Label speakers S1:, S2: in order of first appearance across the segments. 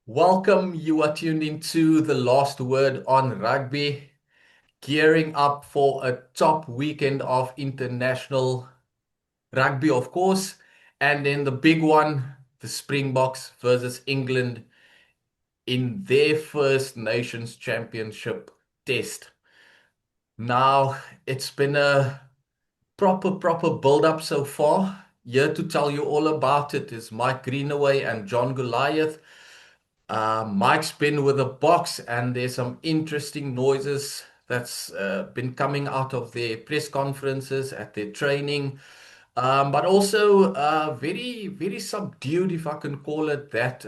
S1: Welcome. You are tuned into The Last Word on Rugby, gearing up for a top weekend of international rugby, of course, and then the big one, the Springboks versus England in their First Nations Championship test. Now, it's been a proper build-up so far. Here to tell you all about it is Mike Greenaway and John Goliath. Mike's been with the box, and there's some interesting noises that's been coming out of their press conferences at their training, but also very subdued, if I can call it that.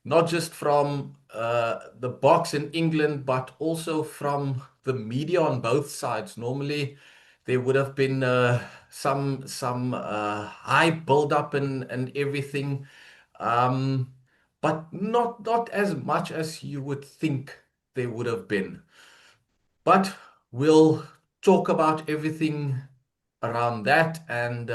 S1: Not just from the box in England, but also from the media on both sides. Normally, there would have been some high build up and everything. Um, but not as much as you would think there would have been. But we'll talk about everything around that and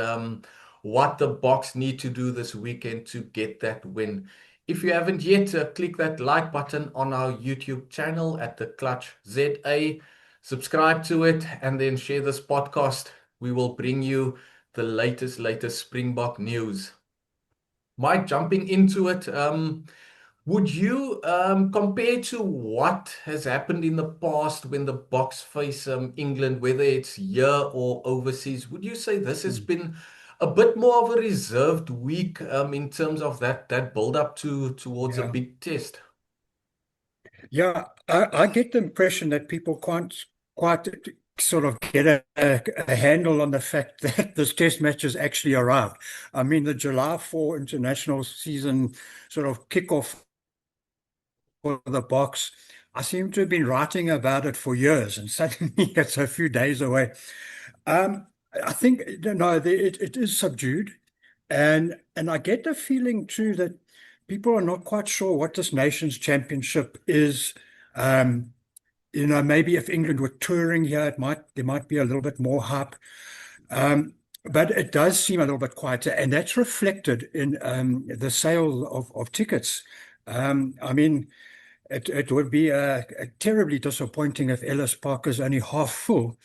S1: what the Boks need to do this weekend to get that win. If you haven't yet, click that like button on our YouTube channel at the Clutch ZA. Subscribe to it and then share this podcast. We will bring you the latest Springbok news. Mike, jumping into it, would you compare to what has happened in the past when the Boks face England, whether it's here or overseas? Would you say this has
S2: Mm.
S1: been a bit more of a reserved week in terms of that build up towards a
S2: Yeah,
S1: big test?
S2: I get the impression that people can't quite sort of get a handle on the fact that this test match has actually arrived. I mean, the July 4 international season sort of kickoff for the box, I seem to have been writing about it for years, and suddenly it's a few days away. Um, I think no, it is subdued, and I get the feeling too that people are not quite sure what this nations championship is. Um, maybe if England were touring here, there might be a little bit more hype. Um, but it does seem a little bit quieter, and that's reflected in the sale of tickets. I mean, it would be terribly disappointing if Ellis Park is only half full.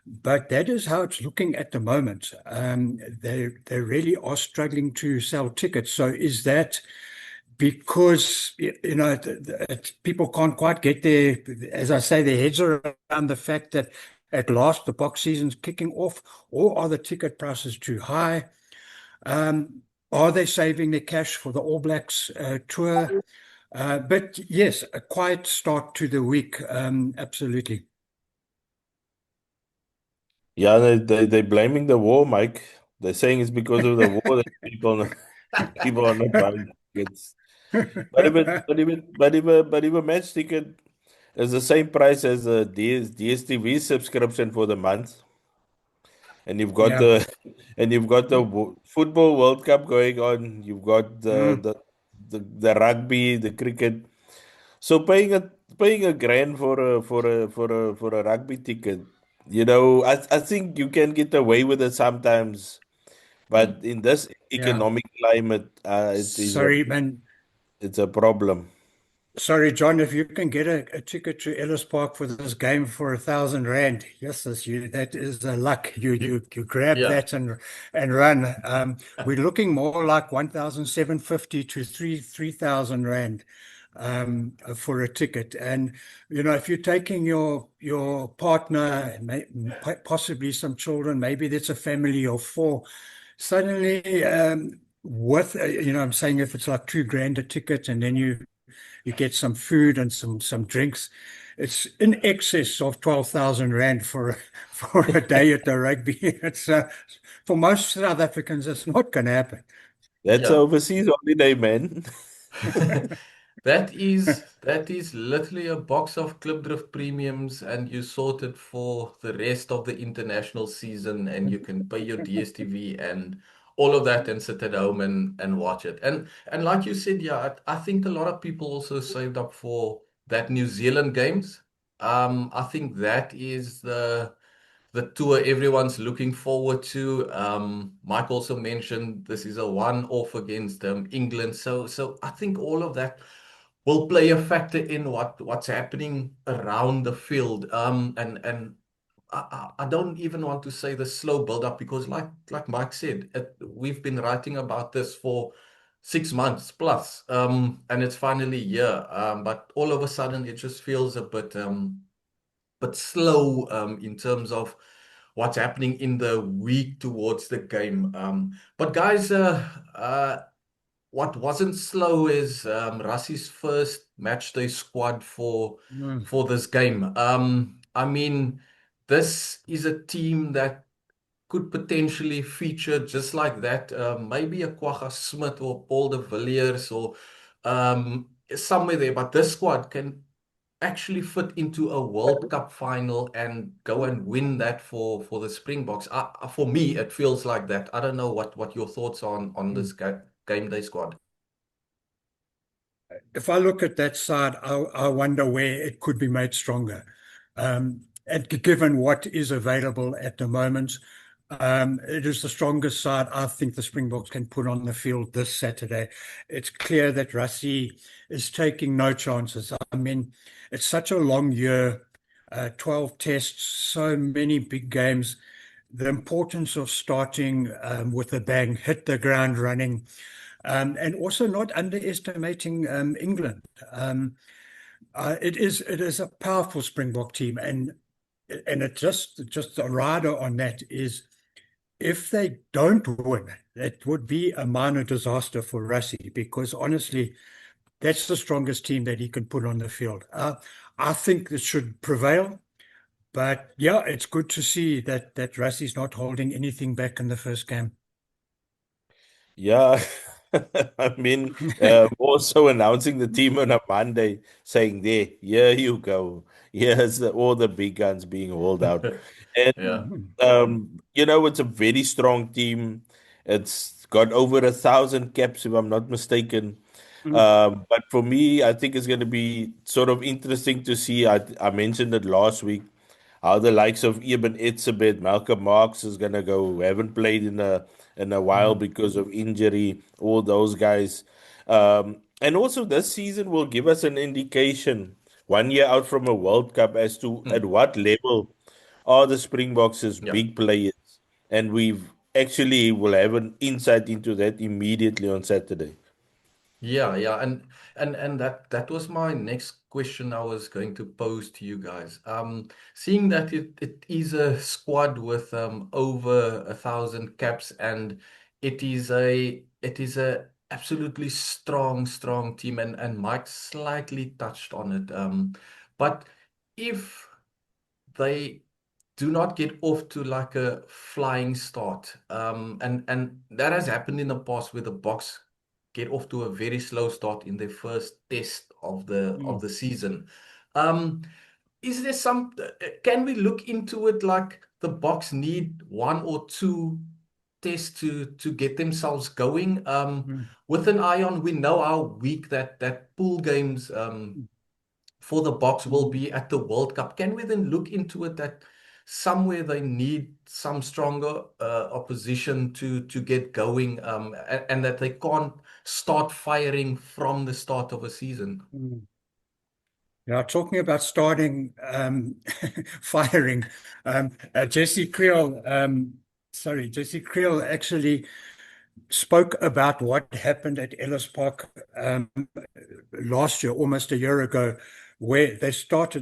S2: But that is how it's looking at the moment. They really are struggling to sell tickets. So is that because people can't quite get their, as I say, their heads around the fact that at last the box season's kicking off, or are the ticket prices too high? Are they saving their cash for the All Blacks tour? But yes, a quiet start to the week. Absolutely.
S3: Yeah, they're blaming the war, Mike. They're saying it's because of the war that people are not buying tickets. But if a match ticket is the same price as a DSTV subscription for the month, and you've got
S2: Yeah.
S3: the and you've got the football World Cup going on, you've got
S2: Mm.
S3: the rugby, the cricket. So paying a grand for a rugby ticket, I think you can get away with it sometimes, but in this
S2: Yeah.
S3: economic climate,
S2: Sorry, man.
S3: it's a problem.
S2: Sorry, John, if you can get a ticket to Ellis Park for this game for 1,000 rand, yes, that is a luck. You grab
S1: Yeah.
S2: that and run. We're looking more like 1,750 to 3,000 rand for a ticket. And if you're taking your partner, and possibly some children, maybe that's a family of four, suddenly with I'm saying if it's like 2 grand a ticket, and then you get some food and some drinks. It's in excess of 12,000 rand for for a day at the rugby. It's for most South Africans, it's not going to happen.
S3: That's a
S1: Yeah.
S3: overseas holiday, man.
S1: That is literally a box of Klipdrift premiums, and you sorted for the rest of the international season, and you can pay your DSTV and all of that and sit at home and watch it. And like you said, yeah, I think a lot of people also saved up for that New Zealand games. I think that is the the tour everyone's looking forward to. Mike also mentioned this is a one-off against England, so I think all of that will play a factor in what's happening around the field. And I don't even want to say the slow build-up because, like Mike said, we've been writing about this for 6 months plus, and it's finally here. But all of a sudden, it just feels a bit but slow in terms of what's happening in the week towards the game. But guys, what wasn't slow is Rassi's first match day squad
S2: Mm.
S1: for this game. I mean, this is a team that could potentially feature just like that. Maybe a Kwagga Smith or Paul de Villiers or somewhere there. But this squad can actually fit into a World Cup final and go and win that for the Springboks. For me, it feels like that. I don't know what your thoughts are on this game day squad.
S2: If I look at that side, I wonder where it could be made stronger. And given what is available at the moment, it is the strongest side I think the Springboks can put on the field this Saturday. It's clear that Rassie is taking no chances. I mean, it's such a long year, 12 tests, so many big games. The importance of starting with a bang, hit the ground running, and also not underestimating England. It is a powerful Springbok team, and it just a rider on that is if they don't win, it would be a minor disaster for Rassie because honestly, that's the strongest team that he can put on the field. I think it should prevail, but yeah, it's good to see that Rassie's not holding anything back in the first game.
S3: Yeah, I mean, also announcing the team on a Monday, saying, "There, here you go. Here's all the big guns being hauled out." And
S1: Yeah.
S3: it's a very strong team. It's got over 1,000 caps, if I'm not mistaken. But for me, I think it's going to be sort of interesting to see. I mentioned it last week how the likes of Eben Etzebeth, Malcolm Marx is going to go, who haven't played in a while because of injury, all those guys. And also this season will give us an indication 1 year out from a World Cup as to at
S1: Hmm.
S3: what level are the Springboks
S1: Yeah.
S3: big players. And we've actually will have an insight into that immediately on Saturday.
S1: Yeah, yeah, and that was my next question I was going to pose to you guys. Seeing that it is a squad with over 1,000 caps, and it is a absolutely strong team, and Mike slightly touched on it. But if they do not get off to like a flying start. And that has happened in the past where the Boks get off to a very slow start in their first test of
S2: Mm.
S1: the season. Um, is there can we look into it like the Boks need one or two tests to get themselves going?
S2: Mm.
S1: With an eye on, we know how weak that pool games for the Boks will
S2: Mm.
S1: be at the World Cup. Can we then look into it that somewhere they need some stronger opposition to get going, and that they can't start firing from the start of a season?
S2: Mm. Yeah, talking about starting firing, Jesse Creel actually spoke about what happened at Ellis Park last year, almost a year ago, where they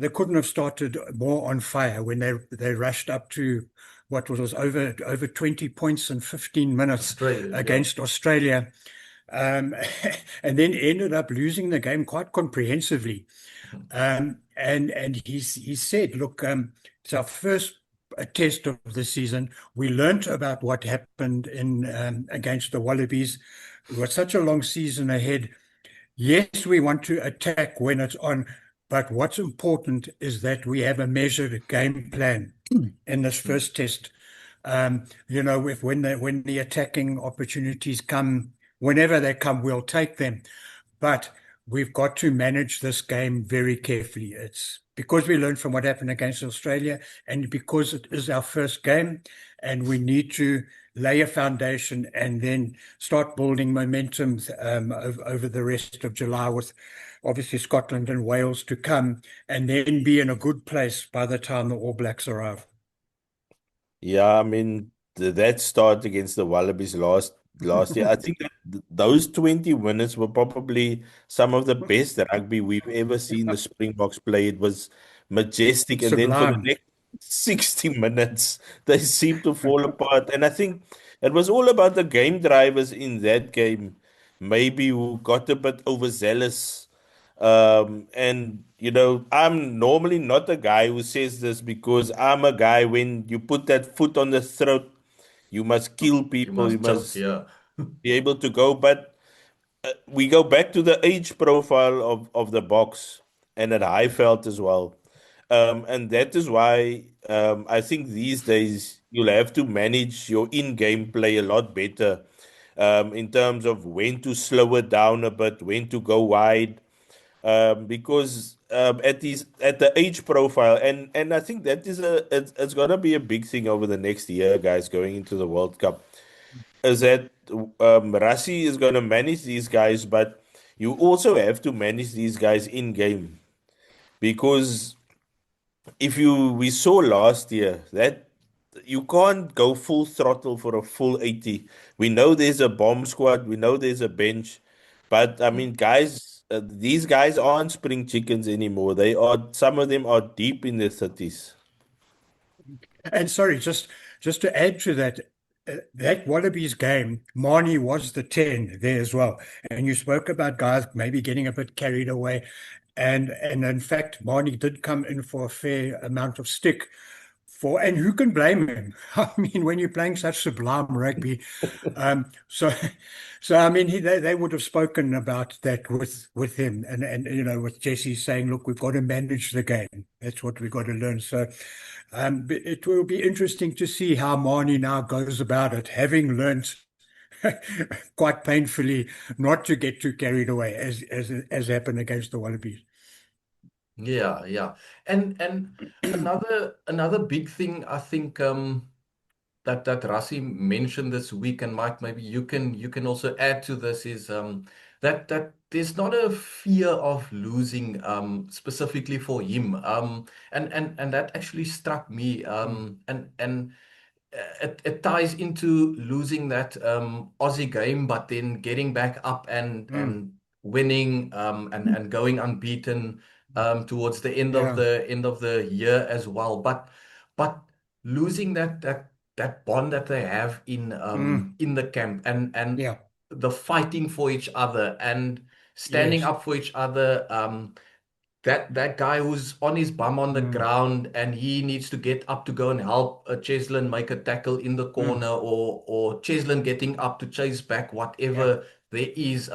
S2: couldn't have started more on fire when they rushed up to what was over 20 points in 15 minutes
S1: Australia, yeah.
S2: against Australia. Um, and then ended up losing the game quite comprehensively. And he said, look, it's our first test of the season. We learnt about what happened in against the Wallabies. We've got such a long season ahead. Yes, we want to attack when it's on, but what's important is that we have a measured game plan in this first test. If when the attacking opportunities come, whenever they come, we'll take them. But we've got to manage this game very carefully. because we learned from what happened against Australia, and because it is our first game, and we need to lay a foundation and then start building momentum over the rest of July, with obviously Scotland and Wales to come, and then be in a good place by the time the All Blacks arrive.
S3: Yeah, I mean that start against the Wallabies last year. I think that those 20 minutes were probably some of the best rugby we've ever seen the Springboks play. It was majestic, and then for the
S2: Sublime.
S3: next 60 minutes, they seemed to fall apart. And I think it was all about the game drivers in that game, maybe who got a bit overzealous. And I'm normally not a guy who says this, because I'm a guy, when you put that foot on the throat, you must kill
S1: You
S3: people, you
S1: must just,
S3: must
S1: yeah.
S3: be able to go. But we go back to the age profile of the box, and at Highveld as well. And that is why I think these days you'll have to manage your in-game play a lot better, in terms of when to slow it down a bit, when to go wide, because at the age profile, and I think that is it's gonna be a big thing over the next year, guys, going into the World Cup, is that Rassie is gonna manage these guys, but you also have to manage these guys in game, because if you we saw last year that you can't go full throttle for a full 80. We know there's a bomb squad, we know there's a bench, but I mean, guys, these guys aren't spring chickens anymore. Some of them are deep in their 30s.
S2: And sorry, just to add to that, that Wallabies game, Marnie was the 10 there as well. And you spoke about guys maybe getting a bit carried away. And in fact, Marnie did come in for a fair amount of stick for, and who can blame him? I mean, when you're playing such sublime rugby, so I mean, they would have spoken about that with him, and with Jesse saying, "Look, we've got to manage the game. That's what we've got to learn." So, but it will be interesting to see how Marnie now goes about it, having learnt quite painfully not to get too carried away, as happened against the Wallabies.
S1: Yeah, yeah. And another big thing I think that Rassie mentioned this week, and Mike, maybe you can also add to this, is that there's not a fear of losing specifically for him. And that actually struck me. And it ties into losing that Aussie game, but then getting back up and
S2: Mm,
S1: winning, and going unbeaten towards the
S2: yeah.
S1: end of the year as well. But losing that bond that they have
S2: Mm,
S1: in the camp, and
S2: yeah.
S1: the fighting for each other and standing
S2: Yes.
S1: up for each other. That guy who's on his bum on the
S2: Mm,
S1: ground, and he needs to get up to go and help Cheslin make a tackle in the
S2: mm,
S1: corner, or Cheslin getting up to chase back
S2: yeah.
S1: whatever there is.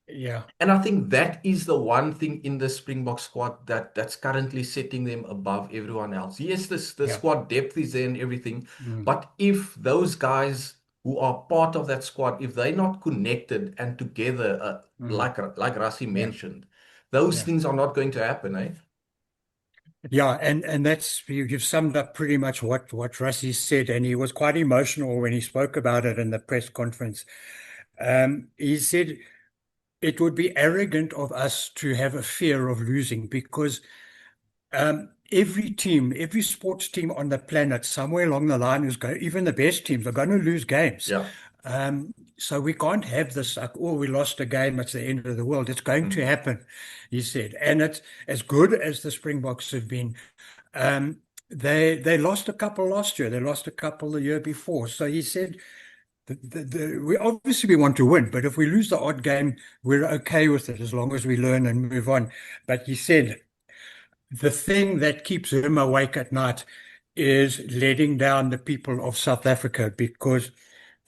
S2: Yeah.
S1: And I think that is the one thing in the Springbok squad that's currently setting them above everyone else. Yes, the
S2: Yeah.
S1: squad depth is there and everything,
S2: Mm,
S1: but if those guys who are part of that squad, if they're not connected and together,
S2: mm,
S1: like Rassie
S2: yeah.
S1: mentioned, those
S2: Yeah.
S1: things are not going to happen, eh?
S2: Yeah. And that's, you've summed up pretty much what Rassie said. And he was quite emotional when he spoke about it in the press conference. He said it would be arrogant of us to have a fear of losing, because every team, every sports team on the planet, somewhere along the line is going, even the best teams are going to lose games.
S1: Yeah.
S2: So we can't have this like, oh, we lost a game, it's the end of the world. It's going to
S1: Mm.
S2: happen, he said. And it's as good as the Springboks have been. Um, they lost a couple last year. They lost a couple the year before. So he said, we obviously we want to win, but if we lose the odd game, we're okay with it as long as we learn and move on. But he said the thing that keeps him awake at night is letting down the people of South Africa, because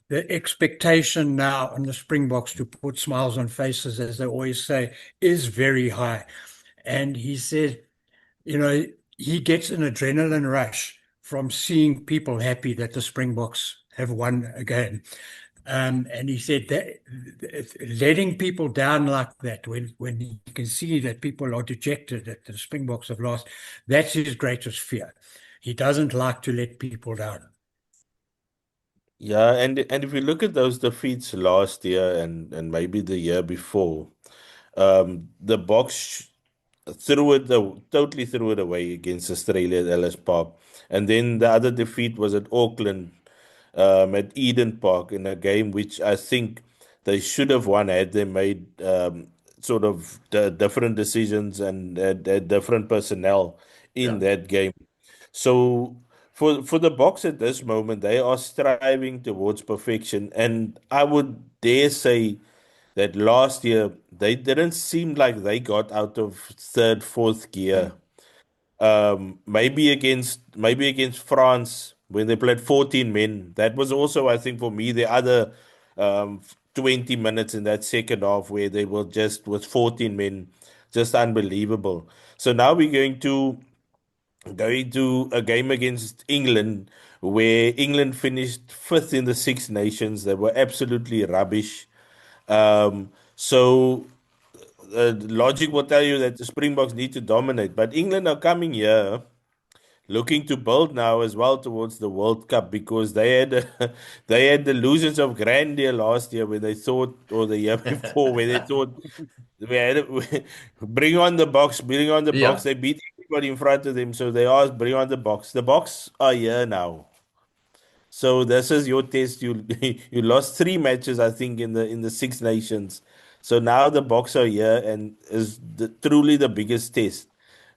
S2: the expectation now on the Springboks to put smiles on faces, as they always say, is very high. And he said, you know, he gets an adrenaline rush from seeing people happy that the Springboks have won a game. And he said that letting people down like that, when he can see that people are dejected that the Springboks have lost, that's his greatest fear. He doesn't like to let people down.
S3: Yeah, and if you look at those defeats last year and maybe the year before, the Boks totally threw it away against Australia at Ellis Park, and then the other defeat was at Auckland, at Eden Park in a game which I think they should have won had they made sort of different decisions and had different personnel in
S1: Yeah.
S3: that game. So for the Boks at this moment, they are striving towards perfection, and I would dare say that last year they didn't seem like they got out of third, fourth gear.
S1: Mm.
S3: Maybe against France when they played 14 men. That was also, I think, for me the other 20 minutes in that second half where they were just with 14 men, just unbelievable. So now we're going to a game against England where England finished fifth in the Six Nations. They were absolutely rubbish. So logic will tell you that the Springboks need to dominate, but England are coming here looking to build now as well towards the World Cup because they had delusions of grandeur last year when they thought, or the year before, where they thought we had bring on the box, bring on the box.
S1: Yeah.
S3: They beat everybody in front of them, so they asked, bring on the box. The box are here now. So this is your test. You you lost three matches, I think, in the Six Nations. So now the box are here and is truly the biggest test.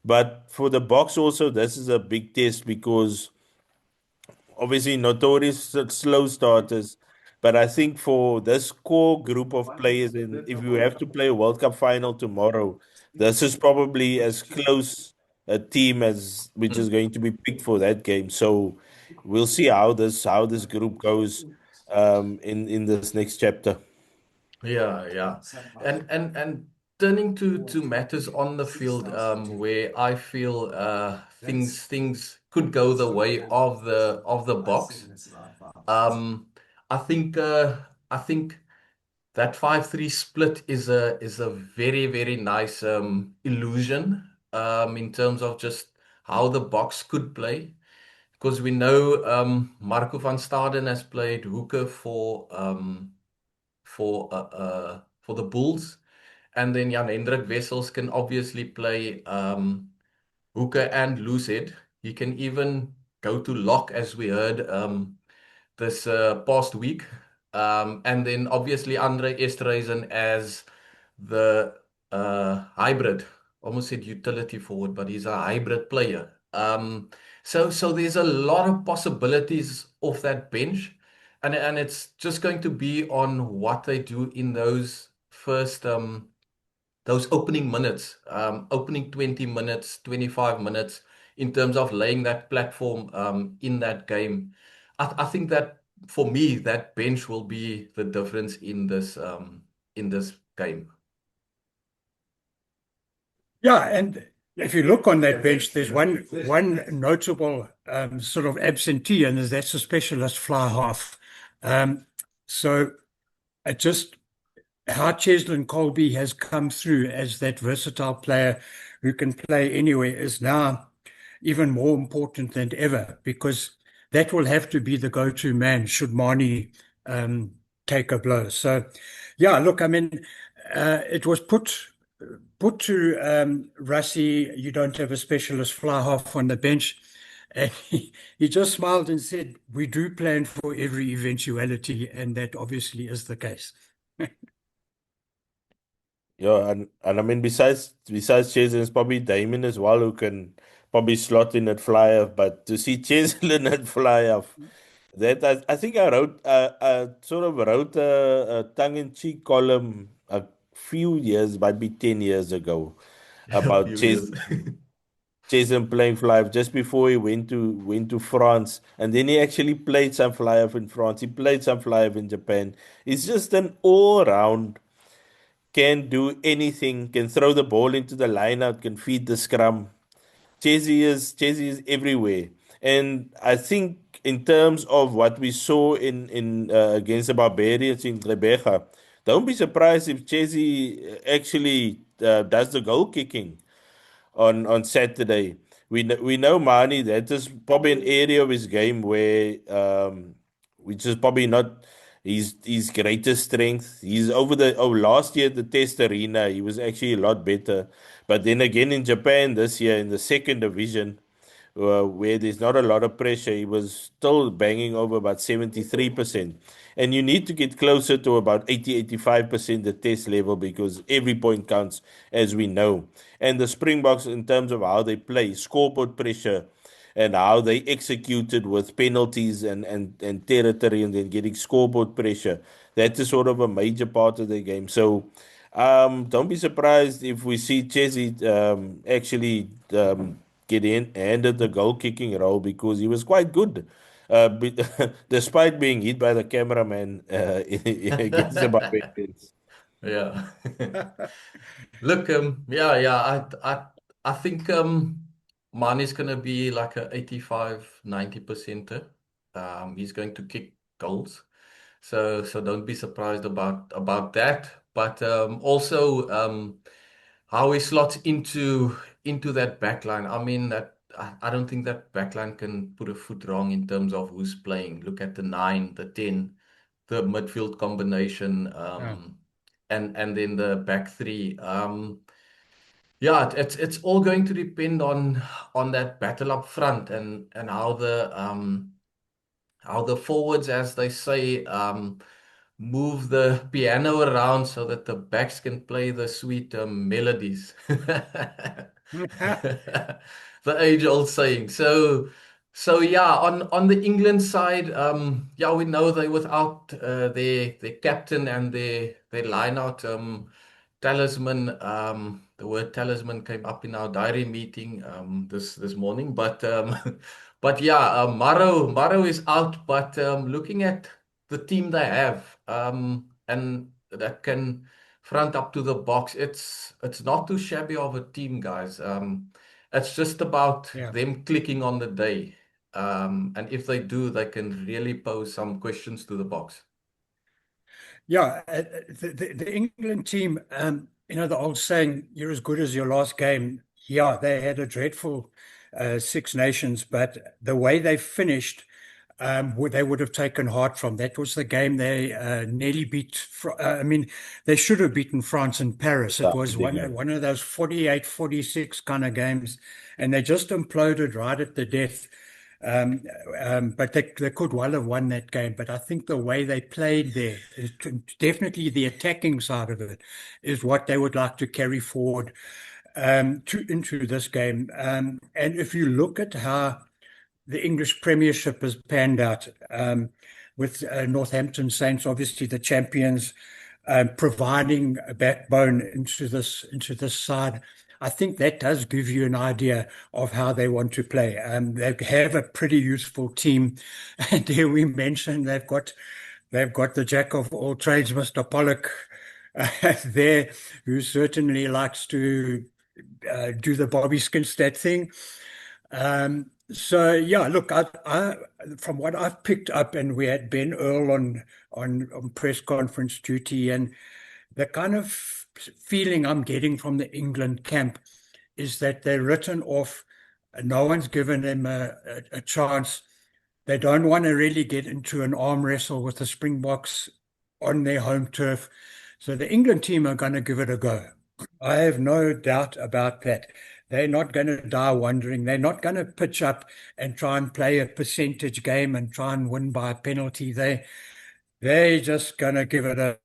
S3: But for the box also, this is a big test because obviously notorious slow starters. But I think for this core group of players, and if you have to play a World Cup final tomorrow, this is probably as close a team as which is
S1: Mm.
S3: going to be picked for that game. So we'll see how this group goes in this next chapter.
S1: Yeah, yeah. And turning to matters on the field, where I feel things could go the way of the box. Um, I think I think that 5-3 split is a very, very nice illusion in terms of just how the box could play. Because we know Marco van Staden has played hooker for the Bulls. And then Jan Hendrik Wessels can obviously play hooker and loosehead. He can even go to lock, as we heard this past week. And then obviously Andre Esterhuizen as the hybrid, almost said utility forward, but he's a hybrid player. So there's a lot of possibilities off that bench, and it's just going to be on what they do in those opening minutes, opening 20 minutes, 25 minutes, in terms of laying that platform in that game. I think that for me, that bench will be the difference in this game.
S2: Yeah, and if you look on that bench, there's one notable sort of absentee, and that's a specialist fly half. So it just how Cheslin Colby has come through as that versatile player who can play anywhere is now even more important than ever because that will have to be the go-to man should Marnie take a blow. So, yeah, look, I mean, it was put to Rassie, you don't have a specialist fly half on the bench. And he just smiled and said, we do plan for every eventuality, and that obviously is the case.
S3: Yeah, and I mean besides Chase, it's probably Damon as well who can probably slot in at fly off. But to see Cheslin at fly off, that I think I sort of wrote a tongue-in-cheek column a few years, might be 10 years ago,
S1: A
S3: about
S1: few years.
S3: Jason playing fly off just before he went to France, and then he actually played some fly off in France. He played some fly off in Japan. He's just an all-round can do anything, can throw the ball into the lineout, can feed the scrum. Chesy is everywhere. And I think in terms of what we saw in against the Barbarians in Rebecca, don't be surprised if Chelsea actually does the goal kicking on Saturday. We know Mani, that is probably an area of his game where which is probably not his greatest strength. He's over the last year at the Test Arena, he was actually a lot better. But then again in Japan this year in the second division, where there's not a lot of pressure, he was still banging over about 73%. And you need to get closer to about 85% the test level because every point counts, as we know. And the Springboks, in terms of how they play, scoreboard pressure, and how they executed with penalties and territory and then getting scoreboard pressure, that is sort of a major part of the game. So don't be surprised if we see Chelsea actually get handed the goal kicking role because he was quite good, despite being hit by the cameraman against the Barbarians.
S1: Yeah. Look, I think Mane's gonna be like a 85, 90%. He's going to kick goals. So don't be surprised about that. But also how he slots into that back line. I mean that I don't think that back line can put a foot wrong in terms of who's playing. Look at the 9, the 10, the midfield combination,
S2: Yeah.
S1: and then the back three. Yeah, it's all going to depend on that battle up front and how the forwards, as they say, move the piano around so that the backs can play the sweet melodies. The age-old saying. So yeah, on the England side, yeah, we know they without their captain and their line-out talisman. The word talisman came up in our diary meeting this morning, but but yeah, Maro is out. But looking at the team they have, and that can front up to the box. It's not too shabby of a team, guys. It's just about
S2: Yeah.
S1: them clicking on the day. And if they do, they can really pose some questions to the box.
S2: Yeah, the England team, the old saying, you're as good as your last game. Yeah, they had a dreadful Six Nations, but the way they finished, they would have taken heart from. That was the game they nearly beat. I mean, they should have beaten France in Paris. It was one of those 48-46 kind of games, and they just imploded right at the death. But they could well have won that game. But I think the way they played there, definitely the attacking side of it, is what they would like to carry forward into this game. And if you look at how the English Premiership has panned out, with Northampton Saints, obviously the champions, providing a backbone into this side. I think that does give you an idea of how they want to play. They have a pretty useful team, and here we mentioned they've got the jack of all trades, Mr. Pollock, there, who certainly likes to do the Bobby Skinstad thing. So yeah, look, from what I've picked up, and we had Ben Earl on press conference duty, and the kind of feeling I'm getting from the England camp is that they're written off. No one's given them a chance. They don't want to really get into an arm wrestle with the Springboks on their home turf. So the England team are going to give it a go. I have no doubt about that. They're not going to die wondering. They're not going to pitch up and try and play a percentage game and try and win by a penalty. They're just going to give it a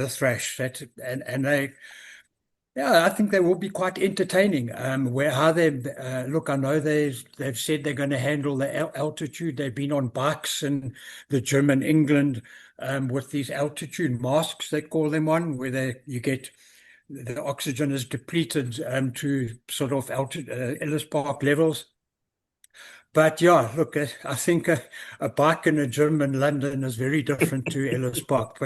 S2: thrash. And they, yeah, I think they will be quite entertaining. Where how they look, I know they've said they're going to handle the altitude. They've been on bikes in the gym in England, with these altitude masks they call them on, where you get the oxygen is depleted to sort of Ellis Park levels. But yeah, look, I think a bike in a gym in London is very different to Ellis Park.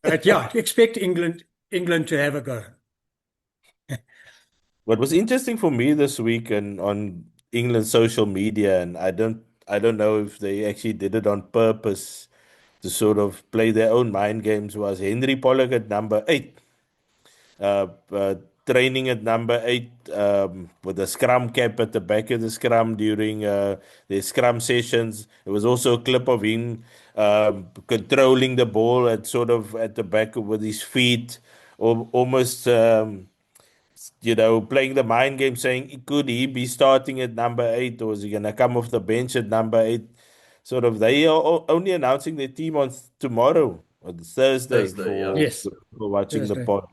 S2: But yeah, expect England to have a go.
S3: What was interesting for me this week and on England social media, and I don't know if they actually did it on purpose to sort of play their own mind games. Was Henry Pollock at number 8, uh, uh, training at number 8, with the scrum cap at the back of the scrum during the scrum sessions. There was also a clip of him controlling the ball at sort of at the back with his feet, or almost. Playing the mind game, saying, could he be starting at number 8, or is he going to come off the bench at number 8? Sort of, they are only announcing their team on tomorrow, or Thursday,
S1: Thursday, yeah.
S2: Yes,
S3: for watching the
S2: Thursday.
S3: pod.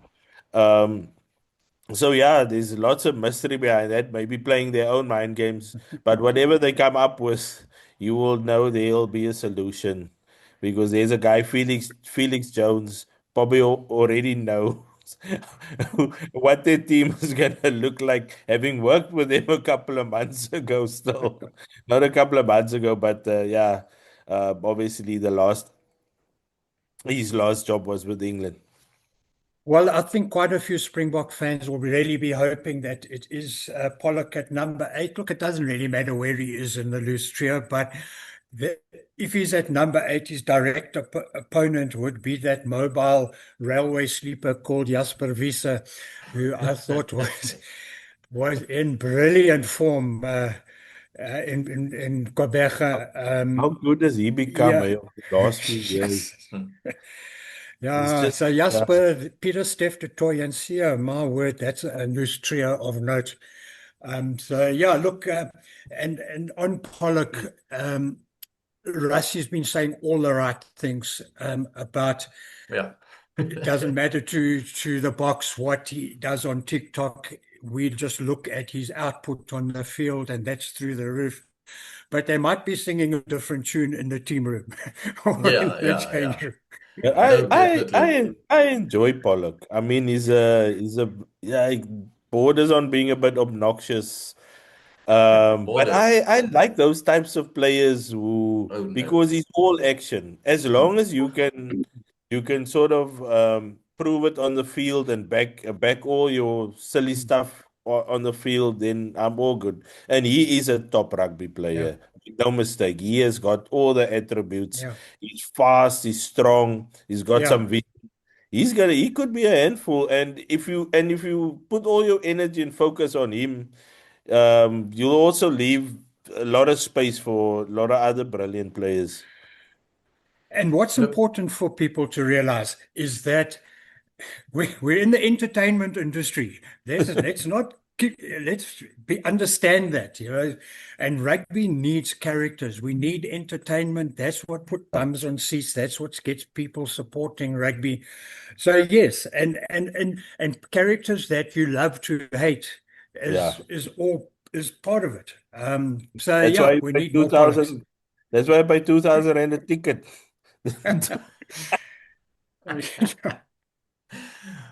S3: Um, so yeah, there's lots of mystery behind that. Maybe playing their own mind games, but whatever they come up with, you will know there'll be a solution, because there's a guy, Felix Jones, probably already knows what their team is gonna look like, having worked with him a couple of months ago. Still, not a couple of months ago, but yeah, obviously his last job was with England.
S2: Well, I think quite a few Springbok fans will really be hoping that it is Pollock at number 8. Look, it doesn't really matter where he is in the loose trio, but the, if he's at number 8, his direct opponent would be that mobile railway sleeper called Jasper Wiese, who I thought was in brilliant form in Gqeberha.
S3: How good has he become,
S2: Yeah.
S3: over the last few years?
S2: Yes.
S1: Hmm.
S3: It's
S2: Yeah,
S3: just,
S2: so Jasper, Peter, Steph, du Toit, and Sia, my word, that's a loose trio of note. So yeah, look, and on Pollock, Rassi's been saying all the right things about
S1: Yeah.
S2: it doesn't matter to the box what he does on TikTok. We just look at his output on the field, and that's through the roof. But they might be singing a different tune in the team room or in
S1: Yeah,
S2: the
S1: yeah,
S2: change
S1: yeah.
S2: room.
S3: yeah,
S1: No, definitely.
S3: I enjoy Pollock. I mean, he's a yeah, he borders on being a bit obnoxious. But I
S1: Borders.
S3: I like those types of players who,
S1: Oh no.
S3: because he's all action. As long as you can sort of prove it on the field and back all your silly stuff on the field, then I'm all good. And he is a top rugby
S2: Yeah,
S3: player. Make no mistake. He has got all the attributes.
S2: yeah,
S3: He's fast, he's strong, he's got
S2: yeah.
S3: some vision. He could be a handful. And if you put all your energy and focus on him, you'll also leave a lot of space for a lot of other brilliant players.
S2: And what's
S1: Look,
S2: important for people to realize is that we're in the entertainment industry. Let's not understand that, and rugby needs characters. We need entertainment. That's what put bums on seats. That's what gets people supporting rugby. So yes, and characters that you love to hate
S3: Yeah.
S2: is part of it. So
S3: That's
S2: yeah,
S3: why
S2: we
S3: by
S2: need more Pollocks.
S3: 2000, that's why by 2000 and a ticket.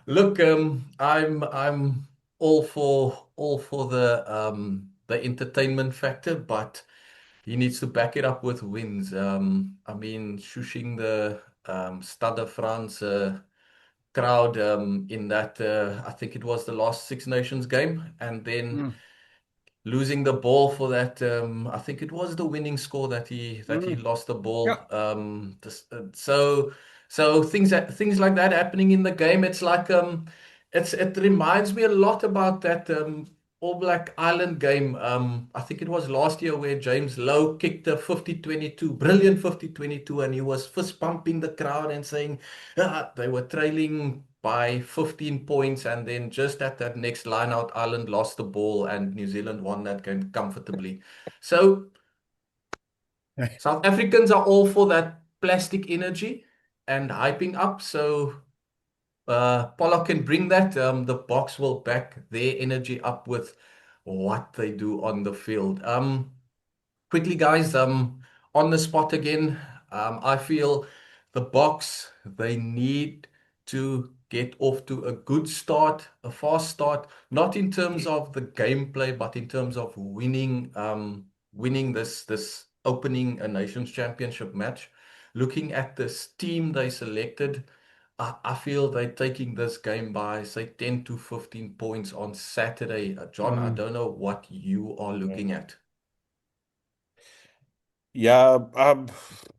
S1: look, I'm all for the entertainment factor, but he needs to back it up with wins. I mean, shushing the Stade de France crowd in that I think it was the last Six Nations game, and then
S2: Mm,
S1: losing the ball for that. I think it was the winning score that he
S2: mm,
S1: lost the
S2: yeah.
S1: ball. So things like that happening in the game. It's like it reminds me a lot about that All Black Island game. I think it was last year where James Lowe kicked a 50-22, brilliant 50-22, and he was fist pumping the crowd and saying they were trailing by 15 points, and then just at that next line out, Ireland lost the ball and New Zealand won that game comfortably. So South Africans are all for that plastic energy and hyping up. So Pollock can bring that. The box will back their energy up with what they do on the field. Quickly, guys, on the spot again. I feel the box, they need to get off to a good start, a fast start, not in terms of the gameplay, but in terms of winning this opening a Nations Championship match. Looking at this team they selected, I feel they're taking this game by, say, 10 to 15 points on Saturday. John, I
S2: Mm.
S1: don't know what you are looking at.
S3: Yeah,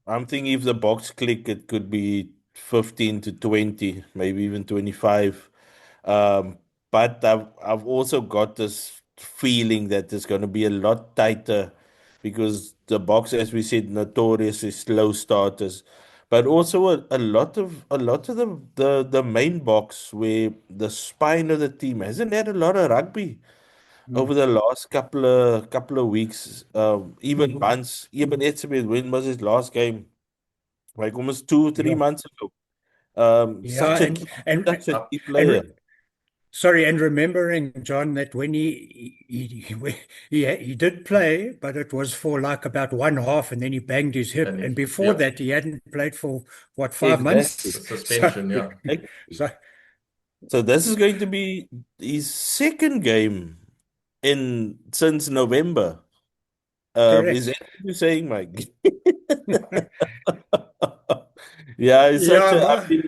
S3: I'm thinking if the box click, it could be 15 to 20, maybe even 25. Um, but I've also got this feeling that it's going to be a lot tighter because the box, as we said, notoriously slow starters. But also a lot of the main box where the spine of the team hasn't had a lot of rugby
S2: Mm.
S3: over the last couple of weeks, even months. Even Etzebeth, when was his last game? Like almost 2, 3
S2: Yeah,
S3: months ago.
S2: yeah,
S3: Such a
S1: Uh,
S3: key
S2: and
S3: player.
S2: sorry, and remembering, John, that when he did play, but it was for like about one half, and then he banged his hip,
S1: and
S2: and before
S1: yeah,
S2: that he hadn't played for what,
S3: Exactly.
S2: 5 months.
S1: the
S2: So,
S1: suspension, yeah.
S3: Exactly.
S2: so
S3: So this is going to be his second game in since November. Is that
S2: correct.
S3: what you're saying, Mike? Yeah, it's such
S2: Yeah,
S3: a.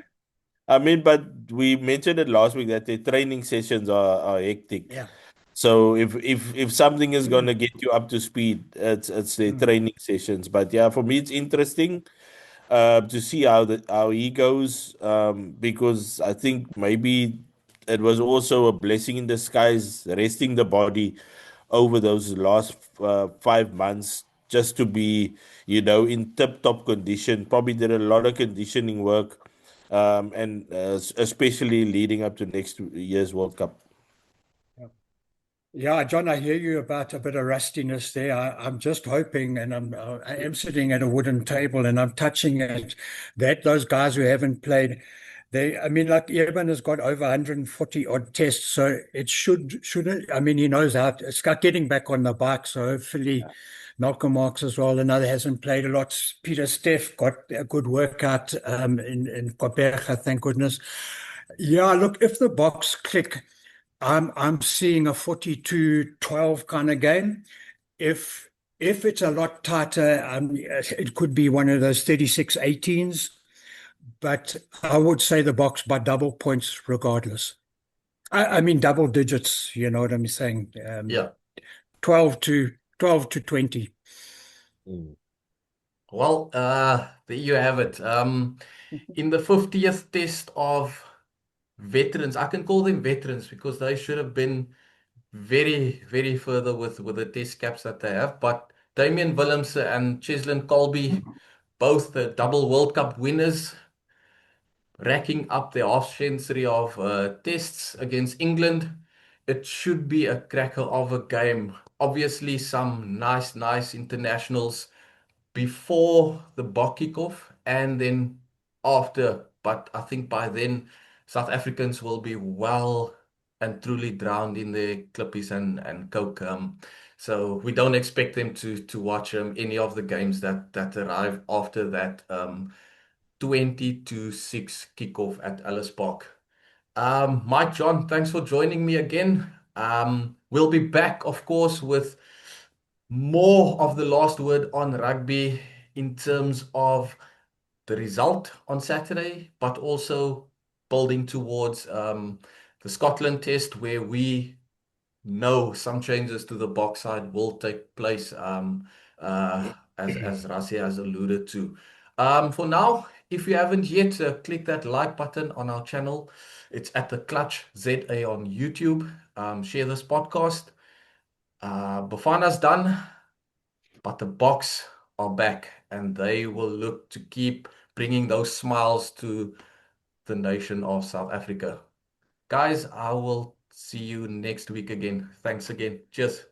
S2: but
S3: But we mentioned it last week that the training sessions are hectic.
S2: yeah.
S3: So if something is gonna get you up to speed, it's the
S2: Mm.
S3: training sessions. But yeah, for me it's interesting to see how he goes, because I think maybe it was also a blessing in disguise, resting the body over those last 5 months just to be, in tip-top condition. Probably did a lot of conditioning work, and especially leading up to next year's World Cup.
S2: Yeah, John, I hear you about a bit of rustiness there. I'm just hoping, and I am sitting at a wooden table and I'm touching it, that those guys who haven't played, I mean, like Eban has got over 140 odd tests, so it shouldn't, I mean, he knows how to start getting back on the bike. So hopefully Malcolm Marks as well, another hasn't played a lot. Peter Steff got a good workout in Koperga, thank goodness. Yeah, look, if the box click, I'm seeing a 42-12 kind of game. If if it's a lot tighter, it could be one of those 36-18s, but I would say the box by double points regardless. I mean double digits, you know what I'm saying?
S1: Yeah.
S2: 12 to 20.
S3: Mm.
S1: Well, there you have it. In the 50th test of veterans, I can call them veterans because they should have been very, very further with the test caps that they have. But Damian Willemse and Cheslin Colby, both the double World Cup winners, racking up their half century of tests against England. It should be a cracker of a game. Obviously, some nice, nice internationals before the Bok kickoff and then after. But I think by then, South Africans will be well and truly drowned in their Clippies and Coke. So we don't expect them to watch any of the games that arrive after that 20 to 6 kickoff at Ellis Park. Mike John, thanks for joining me again. We'll be back, of course, with more of the last word on rugby in terms of the result on Saturday, but also building towards the Scotland test where we know some changes to the box side will take place, as Rassi has alluded to. For now, if you haven't yet, click that like button on our channel. It's at the Clutch ZA on YouTube. Share this podcast. Bafana's done, but the Boks are back and they will look to keep bringing those smiles to the nation of South Africa. Guys, I will see you next week again. Thanks again. Cheers.